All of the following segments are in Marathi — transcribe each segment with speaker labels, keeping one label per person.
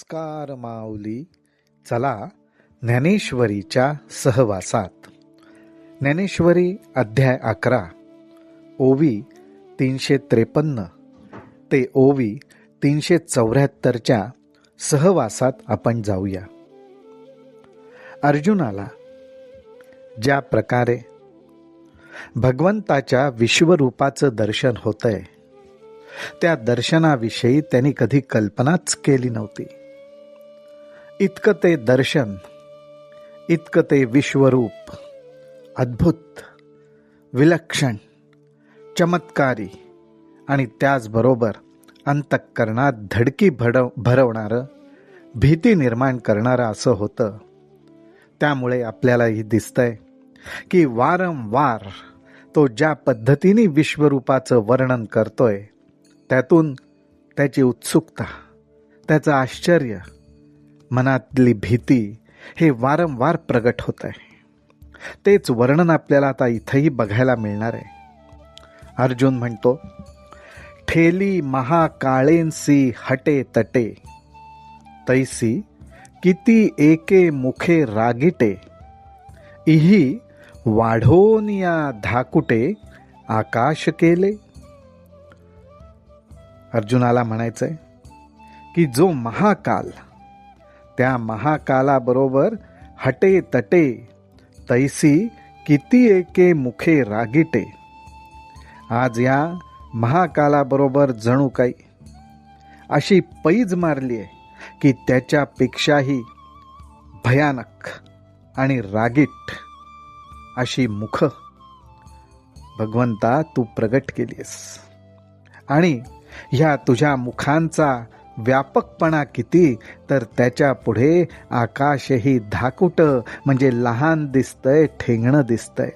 Speaker 1: नमस्कार माऊली. चला ज्ञानेश्वरीच्या सहवासात. ज्ञानेश्वरी अध्याय 11, ओवी 353 ते ओवी 374च्या सहवासात आपण जाऊया. अर्जुनाला ज्या प्रकारे भगवंताच्या विश्वरूपाचं दर्शन होतंय, त्या दर्शनाविषयी त्यांनी कधी कल्पनाच केली नव्हती. इतकं ते दर्शन, इतकं ते विश्वरूप अद्भुत, विलक्षण, चमत्कारी आणि त्याचबरोबर अंतःकरणात धडकी भरवणारं, भीती निर्माण करणारं असं होतं. त्यामुळे आपल्यालाही दिसतंय की वारंवार तो ज्या पद्धतीने विश्वरूपाचं वर्णन करतोय, त्यातून त्याची उत्सुकता, त्याचं आश्चर्य, मनातली भीती हे वारंवार प्रगट होत आहे. तेच वर्णन आपल्याला आता इथंही बघायला मिळणार आहे. अर्जुन म्हणतो, ठेली महाकाळेंसी हटे तटे, तैसी किती एके मुखे रागिटे, इही वाढोनिया धाकुटे आकाश केले. अर्जुनाला म्हणायचंय की जो महाकाल, त्या महाकालाबरोबर हटे तटे, तैसी किती एके मुखे रागिटे. आज या महाकालाबरोबर जणू काही अशी पैज मारली आहे की त्याच्यापेक्षाही भयानक आणि रागीट अशी मुख भगवंता तू प्रगट केलीस. आणि ह्या तुझ्या मुखांचा व्यापकपणा किती, तर त्याच्या पुढे आकाशही धाकुट म्हणजे लहान दिसतंय, ठेंगणं दिसतंय.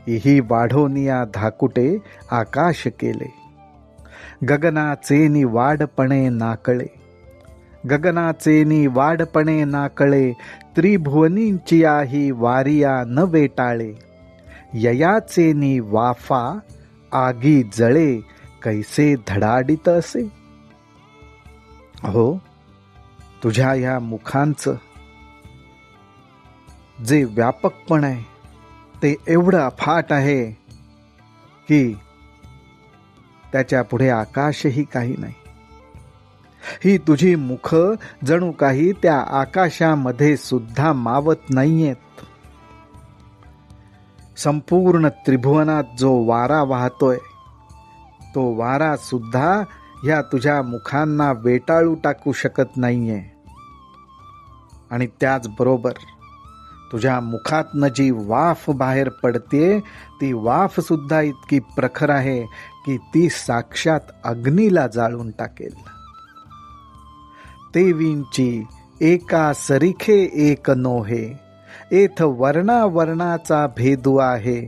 Speaker 1: इही वाढोनिया धाकुटे आकाश केले, गगनाचे वाढपणे नाकळे, गगनाचे वाढपणे नाकळे, त्रिभुवनींची आही वारिया न वेटाळे, ययाचे वाफा आगी जळे, कैसे धडाडित असे. अहो, तुझ्या ह्या मुखांचं जे व्यापकपण आहे ते एवढं अफाट आहे की त्याच्या पुढे आकाशही काही नाही. ही तुझी मुख जणू काही त्या आकाशामध्ये सुद्धा मावत नाहीयेत. संपूर्ण त्रिभुवनात जो वारा वाहतोय, तो वारा सुद्धा ह्या तुझ्या मुखांना वेटाळू टाकू शकत नाहीये. आणि त्याचबरोबर तुझ्या मुखातनं जी वाफ बाहेर पडते, ती वाफ सुद्धा इतकी प्रखर आहे की ती साक्षात अग्नीला जाळून टाकेल. तेवींची एका सरीखे एक नोहे, एथ वर्णा वर्णाचा भेदू आहे.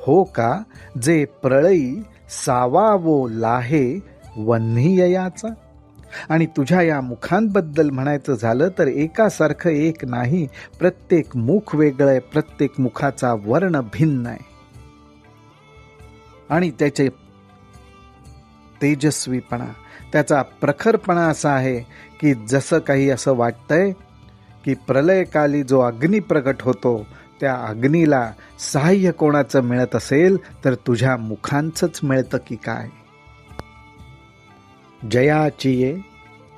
Speaker 1: हो का जे प्रळई सावावो लाहे वन्हीययाचा. आणि तुझ्या या मुखांबद्दल म्हणायचं झालं तर एकासारखं एक नाही, प्रत्येक मुख वेगळं आहे, प्रत्येक मुखाचा वर्ण भिन्न आहे. आणि त्याचे तेजस्वीपणा, त्याचा प्रखरपणा असा आहे की जसं काही असं वाटतंय की प्रलयकाली जो अग्नी प्रगट होतो, त्या अग्नीला सहाय्य कोणाचं मिळत असेल तर तुझ्या मुखांचंच मिळतं की काय. जयाची ये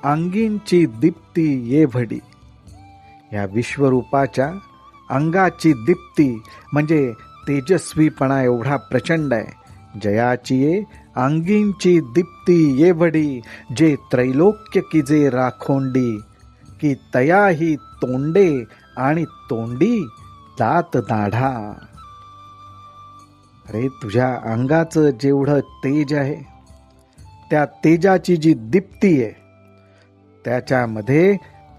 Speaker 1: अंगींची दीप्ती ये भडी. या विश्वरूपाच्या अंगाची दीप्ती म्हणजे तेजस्वीपणा एवढा प्रचंड आहे. जयाची ये अंगींची दीप्ती ये भडी, जे त्रैलोक्य की जे राखोंडी, की तयाही तोंडे आणि तोंडी दात दाढा. अरे तुझ्या अंगाचं जेवढं तेज आहे, त्या तेजाची जी दीप्ती आहे, त्याच्यामध्ये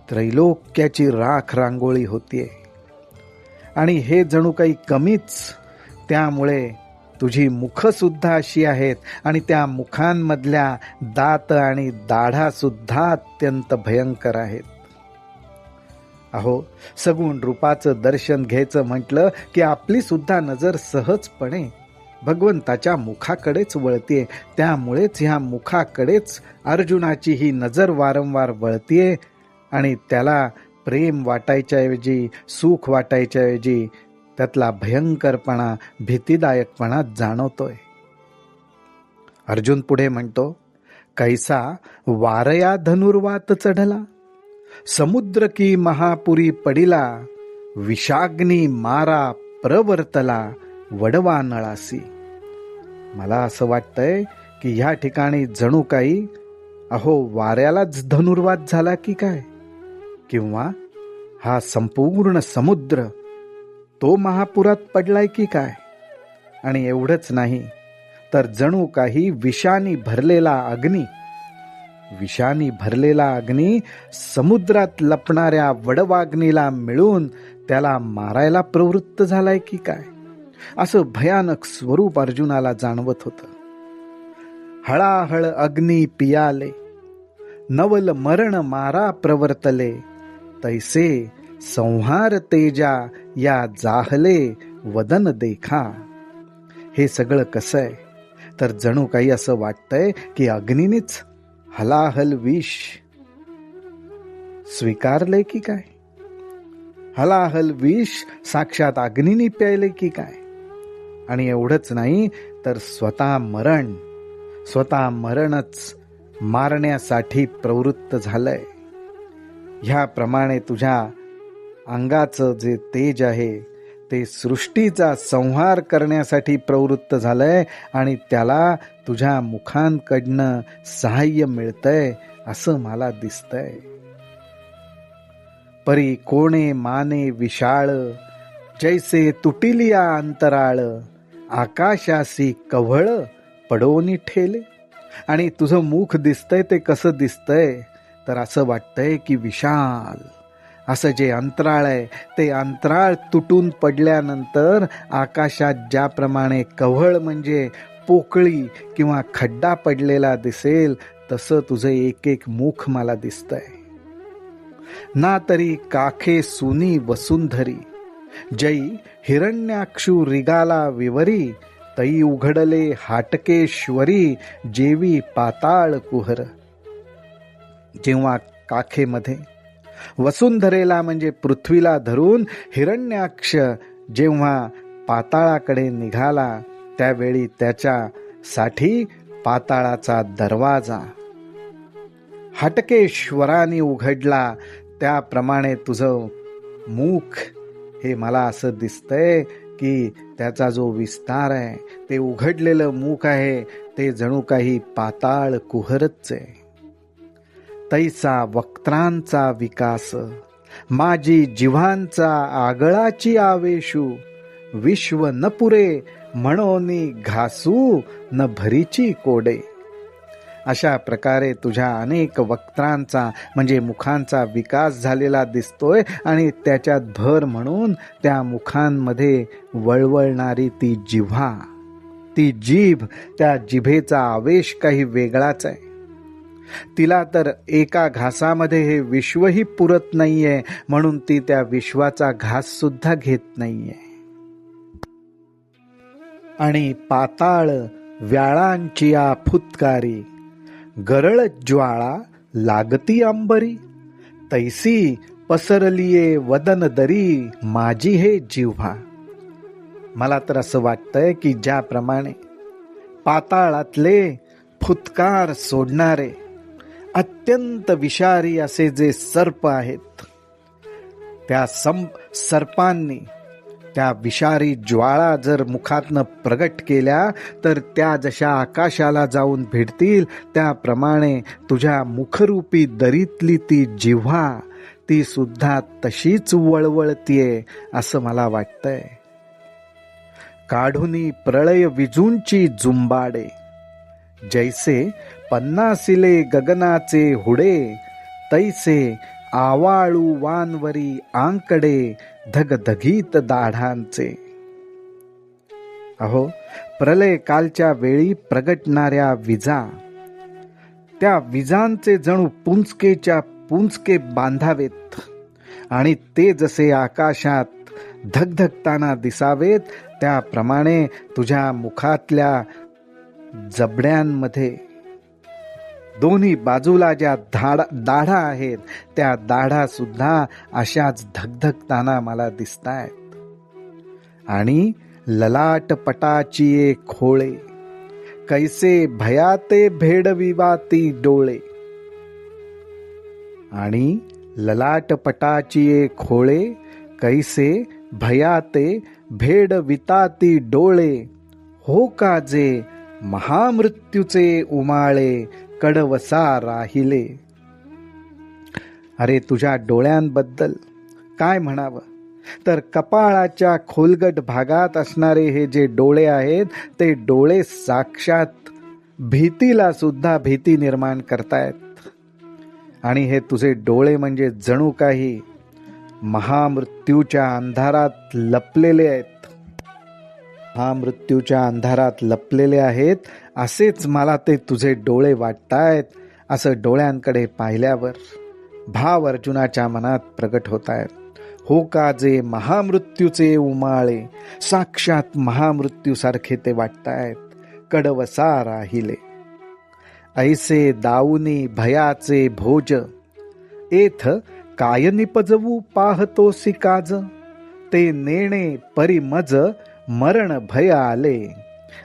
Speaker 1: त्रैलोक्याची राख रांगोळी होतीये. आणि हे जणू काही कमीच, त्यामुळे तुझी मुख सुद्धा अशी आहेत आणि त्या मुखांमधल्या दात आणि दाढा सुद्धा अत्यंत भयंकर आहेत. अहो, सगुण रूपाचं दर्शन घ्यायचं म्हटलं की आपली सुद्धा नजर सहजपणे भगवंताच्या मुखाकडेच वळतीये. त्यामुळेच ह्या मुखाकडेच अर्जुनाची ही नजर वारंवार वळतीये आणि त्याला प्रेम वाटायच्याऐवजी, सुख वाटायच्याऐवजी त्यातला भयंकरपणा, भीतीदायकपणा जाणवतोय. अर्जुन पुढे म्हणतो, कैसा वारया धनुर्वात चढला, समुद्र की महापुरी पडिला, विषाग्नी मारा प्रवर्तला, वडवा नळासी. मला असं वाटतंय की ह्या ठिकाणी जणू काही वाऱ्यालाच धनुर्वात झाला की काय, किंवा हा संपूर्ण समुद्र तो महापुरात पडलाय की काय. आणि एवढंच नाही तर जणू काही विषाने भरलेला अग्नी समुद्रात लपणाऱ्या वडवाग्नीला मिळून त्याला मारायला प्रवृत्त झालाय की काय, असं भयानक स्वरूप अर्जुनाला जाणवत होतं. हळाहळ अग्नी पियाले, नवल मरण मारा प्रवर्तले, तैसे संहार तेजा या जाहले वदन देखा. हे सगळं कसं आहे तर जणू काही असं वाटतंय की अग्नीनेच हलाहल विष स्वीकारले की काय, हलाहल विष साक्षात अग्नीने प्यायले की काय. आणि एवढंच नाही तर स्वतः मरणच मारण्यासाठी प्रवृत्त झालंय. ह्याप्रमाणे तुझ्या अंगाचं जे तेज आहे ते सृष्टीचा संहार करण्यासाठी प्रवृत्त झालंय आणि त्याला तुझ्या मुखांकडनं सहाय्य मिळतंय असं मला दिसतंय. परी कोणे माने विशाळ, जैसे तुटिलिया अंतराळ, आकाशासी कव्हळ पडोनी ठेले. आणि तुझं मुख दिसतंय ते कसं दिसतंय तर असं वाटतंय की विशाल असं जे अंतराळ आहे ते अंतराळ तुटून पडल्यानंतर आकाशात ज्याप्रमाणे कव्हळ म्हणजे पोकळी किंवा खड्डा पडलेला दिसेल तसं तुझं एक एक मुख मला दिसतंय. ना तरी काखे सुनी वसुंधरी, जै हिरण्याक्षू रिगाला विवरी, तई उघडले हाटकेश्वरी, जेवी पाताळ कुहर. जेव्हा काखेमध्ये वसुंधरेला म्हणजे पृथ्वीला धरून हिरण्याक्ष जेव्हा पाताळाकडे निघाला त्यावेळी त्याच्यासाठी पाताळाचा दरवाजा हटकेश्वराने उघडला. त्याप्रमाणे तुझं मुख हे मला असं दिसतंय की त्याचा जो विस्तार आहे ते उघडलेलं मुख आहे ते जणू काही पाताळ कुहरच आहे. तैसा वक्त्रांचा विकास, माझी जिव्हांचा आगळाची आवेशू, विश्व न पुरे म्हणोनी घासू, न भरीची कोडे. अशा प्रकारे तुझ्या अनेक वक्त्रांचा म्हणजे मुखांचा विकास झालेला दिसतोय आणि त्याच्यात भर म्हणून त्या मुखांमध्ये वळवळणारी ती जिव्हा, ती जीभ, त्या जिभेचा आवेश काही वेगळाच आहे. तिला तर एका घासामध्ये हे विश्वही पुरत नाहीये म्हणून ती त्या विश्वाचा घास सुद्धा घेत नाहीये. आणि पाताळ व्याळांची या फुतकारी, गरळ ज्वाळा लागती अंबरी, तैसी पसरलिये वदन दरी, माझी हे जिव्हा. मला तर असं वाटतंय की ज्याप्रमाणे पाताळातले फुतकार सोडणारे अत्यंत विषारी असे जे सर्प आहेत, त्या सर्पांनी त्या विषारी ज्वाळा जर मुखातनं प्रगट केल्या तर त्या जशा आकाशाला जाऊन भिडतील त्याप्रमाणे तुझ्या मुखरूपी दरीतली ती जिव्हा ती सुद्धा तशीच वळवळतीये असं मला वाटतंय. काढुनी प्रळय विजूंची जुंबाडे, जैसे पन्नासिले गगनाचे हुडे, तैसे आवाळू वानवरी आंकडे, धगधगीत दाढांचे. अहो, प्रलय कालच्या वेळी प्रगटणाऱ्या विजा, त्या विजांचे जणू पुंचकेच्या पुंचके बांधावेत आणि ते जसे आकाशात धगधगताना दिसावेत त्याप्रमाणे तुझ्या मुखातल्या जबड्यांमध्ये दोन्ही बाजूला ज्या दाढा आहेत त्या दाढा सुद्धा अशाच धगधगताना मला दिसतायत. आणि ललाटपटाची एक खोळे, कैसे भयाते भेडविवाती डोळे. आणि ललाटपटाची एक खोळे, कैसे भयाते भेडविताती डोळे. हो का जे महामृत्यूचे उमाळे, कडवसा राहिले. अरे तुझ्या डोळ्यांबद्दल काय म्हणावं, तर कपाळाच्या खोलगट भागात असणारे हे जे डोळे आहेत ते डोळे साक्षात भीतीला सुद्धा भीती निर्माण करतायत. आणि हे तुझे डोळे म्हणजे जणू काही महामृत्यूच्या अंधारात लपलेले आहेत. महामृत्यूच्या अंधारात लपलेले आहेत असेच मला ते तुझे डोळे वाटतायत. असं डोळ्यांकडे पाहिल्यावर भाव अर्जुनाच्या मनात प्रगट होत आहेत. हो का जे महामृत्यूचे उमाळे, साक्षात महामृत्यूसारखे ते वाटतायत, कडवसा राहिले. ऐसे दाऊनी भयाचे भोज, एथ काय निपजवू पाहतोसी काज. ते नेणे परिमज मरण भय आले.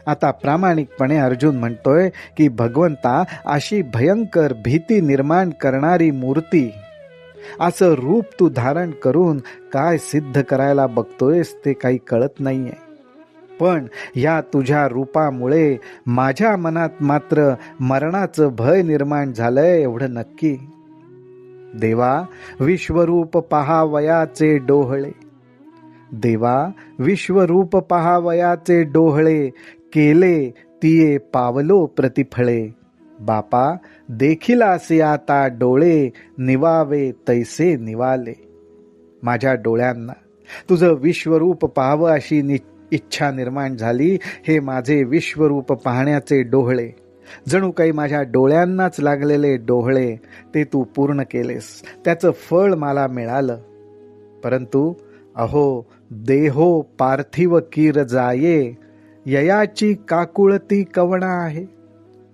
Speaker 1: आता प्रामाणिकपणे अर्जुन म्हणतोय की भगवंता, अशी भयंकर भीती निर्माण करणारी मूर्ती, असं रूप तू धारण करून काय सिद्ध करायला बघतोयस ते काही कळत नाहीये. पण या तुझ्या रूपामुळे माझ्या मनात मात्र मरणाचं भय निर्माण झालंय एवढं नक्की. देवा विश्वरूप पहावयाचे डोहळे, देवा विश्वरूप पहावयाचे डोहळे, केले तिये पावलो प्रतिफळे. बापा देखिलासे आता डोळे, निवावे तैसे निवाले. माझ्या डोळ्यांना तुझं विश्वरूप पाहावं अशी इच्छा निर्माण झाली. हे माझे विश्वरूप पाहण्याचे डोहळे, जणू काही माझ्या डोळ्यांनाच लागलेले डोहळे, ते तू पूर्ण केलेस. त्याचं फळ मला मिळालं. परंतु अहो देहो पार्थिव कीर जाये, ययाची काकुळती कवणा आहे.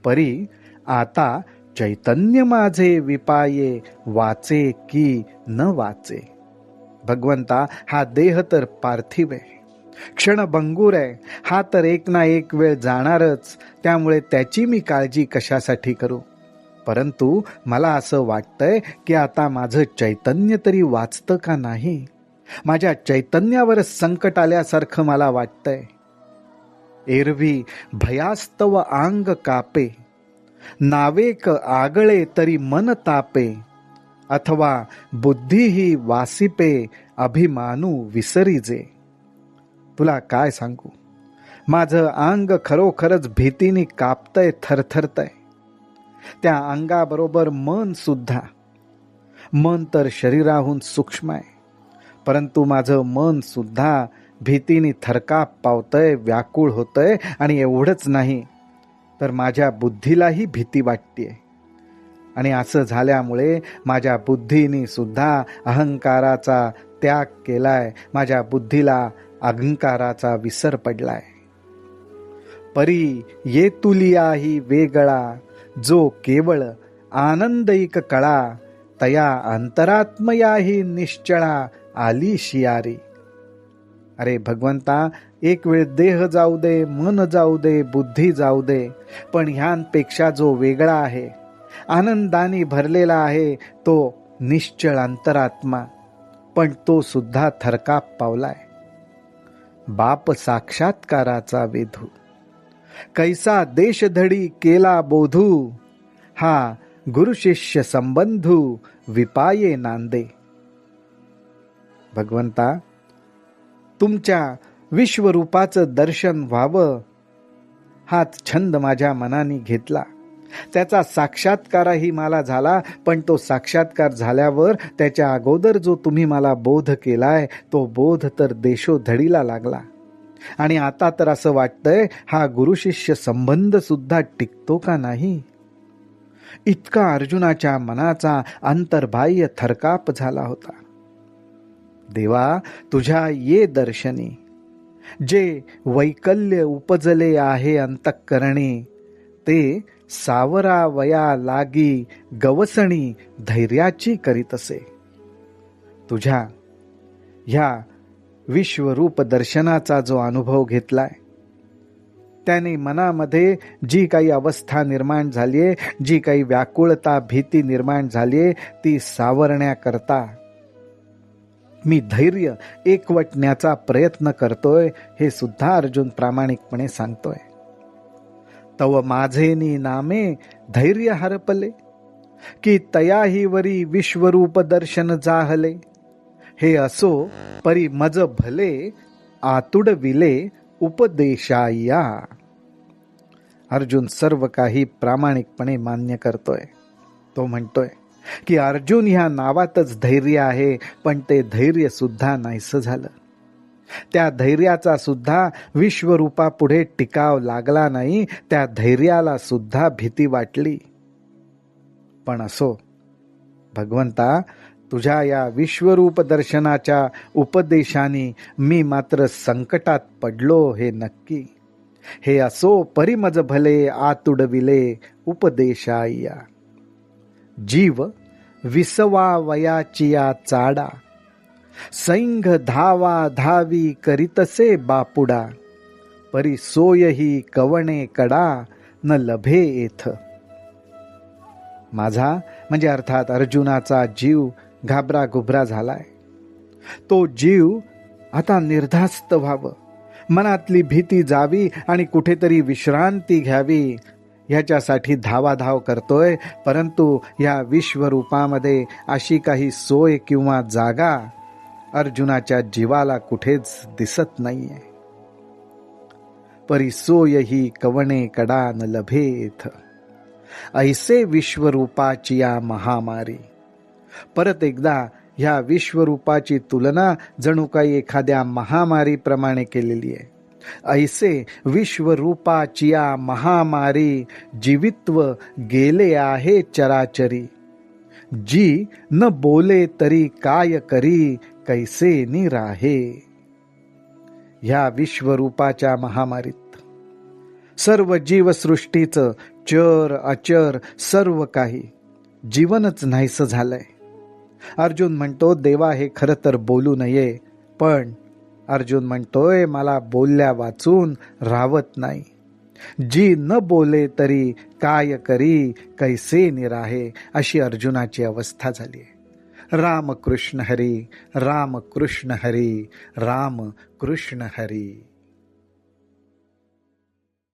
Speaker 1: परी आता चैतन्य माझे विपाये, वाचे की न वाचे. भगवंता हा देह तर पार्थिव आहे, क्षणभंगूर आहे. हा तर एक ना एक वेळ जाणारच, त्यामुळे त्याची मी काळजी कशासाठी करू. परंतु मला असं वाटतंय की आता माझं चैतन्य तरी वाचतं का नाही. माझ्या चैतन्यावर संकट आल्यासारखं मला वाटतंय. एरवी भयास्तव आंग कापे, नावेक आगळे तरी मन तापे. अथवा बुद्धीही वासिपे, अभिमानू विसरीजे. तुला काय सांगू, माझं अंग खरोखरच भीतीने कापतंय, थरथरतंय. त्या अंगाबरोबर मन सुद्धा. मन तर शरीराहून सूक्ष्म आहे, परंतु माझं मन सुद्धा भीतीने थरकाप पावतंय, व्याकुळ होतंय. आणि एवढंच नाही तर माझ्या बुद्धीलाही भीती वाटतेय. आणि असं झाल्यामुळे माझ्या बुद्धीने सुद्धा अहंकाराचा त्याग केलाय. माझ्या बुद्धीला अहंकाराचा विसर पडलाय. परी येतुलियाही वेगळा, जो केवळ आनंदैक कळा. तया अंतरात्मयाही निश्चळा, आली शियारी. अरे भगवंता, एक वेळ देह जाऊ दे, मन जाऊ दे, बुद्धी जाऊ दे, पण ह्यांपेक्षा जो वेगळा आहे, आनंदाने भरलेला आहे, तो निश्चळ अंतरात्मा. पण तो सुद्धा थरकाप पावलाय. बाप साक्षात्काराचा वेधू, कैसा देशधडी केला बोधू. हा गुरुशिष्य संबंधू, विपाये नांदे. भगवंता, तुमच्या विश्वरूपाचं दर्शन व्हावं हाच छंद माझ्या मनाने घेतला. त्याचा साक्षात्कारही मला झाला. पण तो साक्षात्कार झाल्यावर त्याच्या अगोदर जो तुम्ही मला बोध केलाय, तो बोध तर देशोधडीला लागला. आणि आता तर असं वाटतंय हा गुरुशिष्य संबंध सुद्धा टिकतो का नाही. इतका अर्जुनाच्या मनाचा अंतर्बाह्य थरकाप झाला होता. देवा, तुझ्या ये दर्शनी जे वैकल्य उपजले आहे अंतःकरणी, ते सावरावया लागी गवसणी धैर्याची करीतसे. तुझ्या ह्या विश्वरूप दर्शनाचा जो अनुभव घेतलाय, त्याने मनामध्ये जी काही अवस्था निर्माण झालीये, जी काही व्याकुळता भीती निर्माण झालीये, ती सावरण्याकरता मी धैर्य एकवटण्याचा प्रयत्न करतोय, हे सुद्धा अर्जुन प्रामाणिकपणे सांगतोय. तव माझेनी नामे धैर्य हरपले, की तयाही वरी विश्वरूप दर्शन जाहले. हे असो परी मज भले, आतुडविले उपदेशाया. अर्जुन सर्व काही प्रामाणिकपणे मान्य करतोय. तो म्हणतोय की अर्जुन ह्या नावातच धैर्य आहे, पण ते धैर्य सुद्धा नाहीसं झालं. त्या धैर्याचा सुद्धा विश्वरूपापुढे टिकाव लागला नाही. त्या धैर्याला सुद्धा भीती वाटली. पण असो भगवंता, तुझ्या या विश्वरूप दर्शनाच्या उपदेशाने मी मात्र संकटात पडलो, हे नक्की. हे असो परिमज भले, आतुडविले उपदेशाया. जीव विसवा वयाचिया चाडा, सैंघ धावा धावी करीतसे बापुडा. परी सोयही कवणे कडा, न लभे येथ. माझा म्हणजे अर्थात अर्जुनाचा जीव घाबराघुबरा झालाय. तो जीव आता निर्धास्त व्हावं, मनातली भीती जावी आणि कुठेतरी विश्रांती घ्यावी, ह्याच्यासाठी धावाधाव करतोय. परंतु या विश्वरूपामध्ये अशी काही सोय किंवा जागा अर्जुनाच्या जीवाला कुठेच दिसत नाहीये. परी सोयही कवणे कडा न लभेथ, ऐसे विश्वरूपाची या महामारी. परत एकदा ह्या विश्वरूपाची तुलना जणू काही एखाद्या महामारीप्रमाणे केलेली आहे. ऐसे विश्वरूपाची या महामारी, जीवित्व गेले आहे चराचरी. जी न बोले तरी काय करी, कैसे नि राहे. ह्या विश्वरूपाच्या महामारीत सर्व जीवसृष्टीचं चर अचर सर्व काही जीवनच नाहीसं झालंय. अर्जुन म्हणतो देवा हे खरं तर बोलू नये, पण अर्जुन म्हणतोय मला बोलल्या वाचून राहत नाही. जी न बोले तरी काय करी, कैसे निराहे, अशी अर्जुनाची अवस्था झाली आहे. राम कृष्ण हरी, राम कृष्ण हरी, राम कृष्ण हरी.